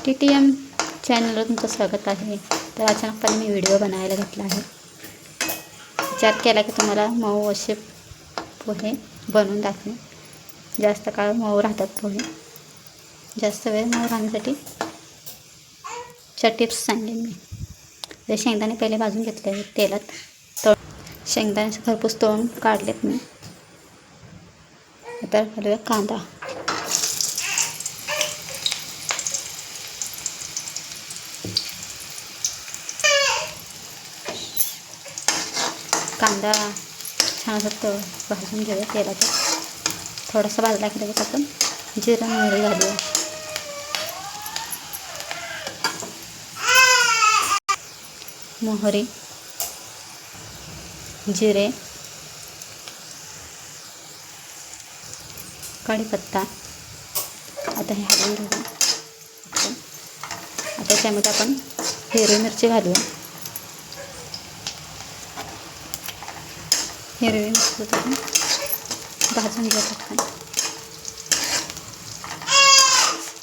TTM चॅनलवर तुमचं स्वागत आहे. तर अचानकपणे मी व्हिडिओ बनायला घेतला आहे. विचार केला की तुम्हाला मऊ असे पोहे बनवून दाखवे. जास्त काळ मऊ राहतात पोहे. जास्त वेळ मऊ राहण्यासाठी टिप्स सांगेन मी. ते शेंगदाणे पहिले भाजून घेतले आहेत तेलात. शेंगदाणे खरपूस तळून काढलेत मी. आता घालूया कांदा. कांदा छान असं भाजून घेऊया तेलात. थोडासा भाजला की लगेच आपण जिरं मोहरी घालूया. मोहरी, जिरे, कढीपत्ता आता हे हलवून घेऊया. आता त्यामध्ये आपण हिरवी मिरची घालूया. हिरवी मिरची आपण भाजून घेऊ पटकन.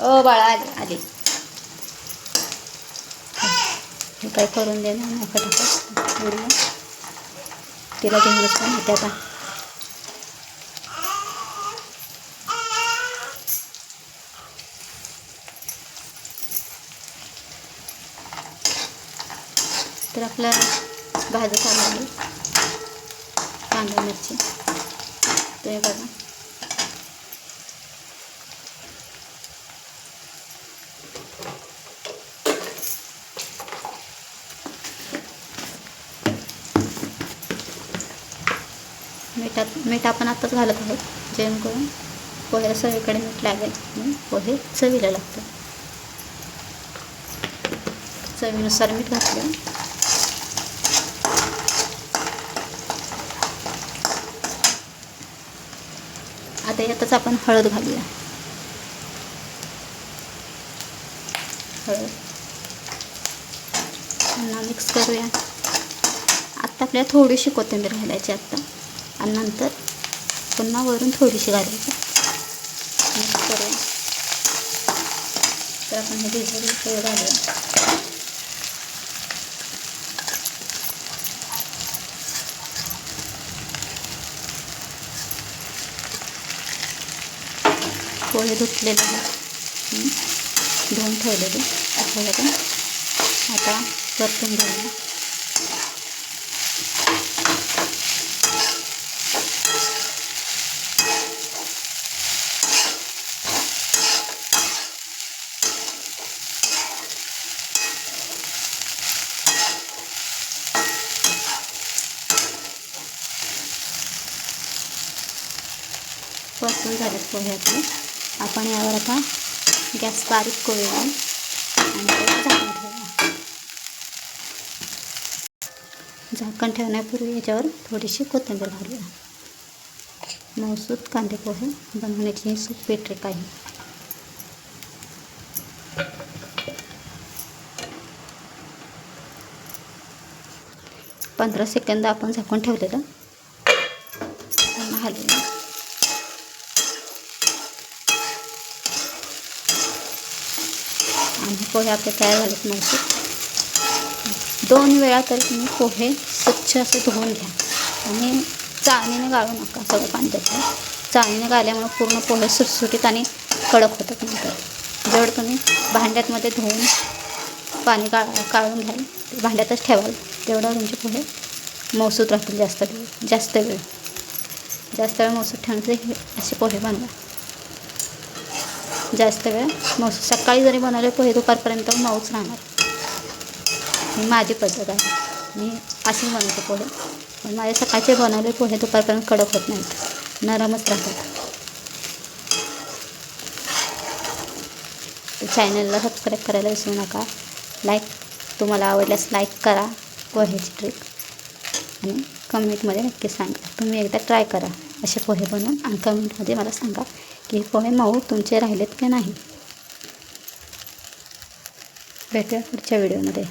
ओ बाळा आली. हे काय करून देणार नाही फटाफट व्हिडिओ. तिला घेऊनच पण येते आता. तर आपलं भाजत आलं आहे कांदा मिरची. ते बघा मीठ आपण आत्ताच घालत आहोत जेणेकरून पोह्याला सगळीकडे मीठ लागेल आणि पोहे चवीला लागतात. चवीनुसार मीठ घातलं. आता यातच आपण हळद घालूया. हळद पुन्हा मिक्स करूया. आत्ता आपल्याला थोडीशी कोथिंबीर घालायची आत्ता आणि नंतर पुन्हा वरून थोडीशी घालायची. मिक्स करूया. तर आपण हे भिजवलेलं पोहे घालूया. पोहे धुतलेले धुवून ठेवलेले आपल्याला पण आता परतून घेऊया. परतून झालेत पोहे आपले. आपण यावर आता गॅस बारीक करूया आणि झाकण ठेवूया. झाकण ठेवण्यापूर्वी याच्यावर थोडीशी कोथिंबीर घालूया. मऊसूत कांदे पोहे बनवण्याची ही सोपी ट्रिक आहे. पंधरा सेकंद आपण झाकून ठेवलेलं हलवूया. आणि पोहे आपले तयार झालेत मस्त. 2 वेळा तरी तुम्ही पोहे स्वच्छ असे धुवून घ्या आणि चाळणीने गाळू नका. सगळं पाणी त्याचं चाळणीने गाळल्यामुळे पूर्ण पोहे सुटसुटीत आणि कडक होतात. नंतर जेवढं तुम्ही भांड्यामध्ये धुवून पाणी काढून घ्याल ते भांड्यातच ठेवाल तेवढं तुमचे पोहे मऊसूत राहतील. जास्त वेळ मऊसूत ठेवण्याचे असे पोहे बनवा. जास्त वेळ मऊसूत सकाळी जरी बनवले पोहे दुपारपर्यंत मऊच राहणार. ही माझी पद्धत आहे. मी अशी बनवते पोहे. पण माझे सकाळचे बनवले पोहे दुपारपर्यंत कडक होत नाहीत, नरमच राहतात. चॅनलला सबस्क्राईब करायला विसरू नका. तुम्हाला आवडल्यास लाईक करा पोह्याची ट्रिक आणि कमेंटमध्ये नक्की सांगा. तुम्ही एकदा ट्राय करा असे पोहे बनवून आणि कमेंटमध्ये मला सांगा की पोहे मऊ तुमचे राहिलेत की नाही. भेटूया पुढच्या व्हिडिओमध्ये.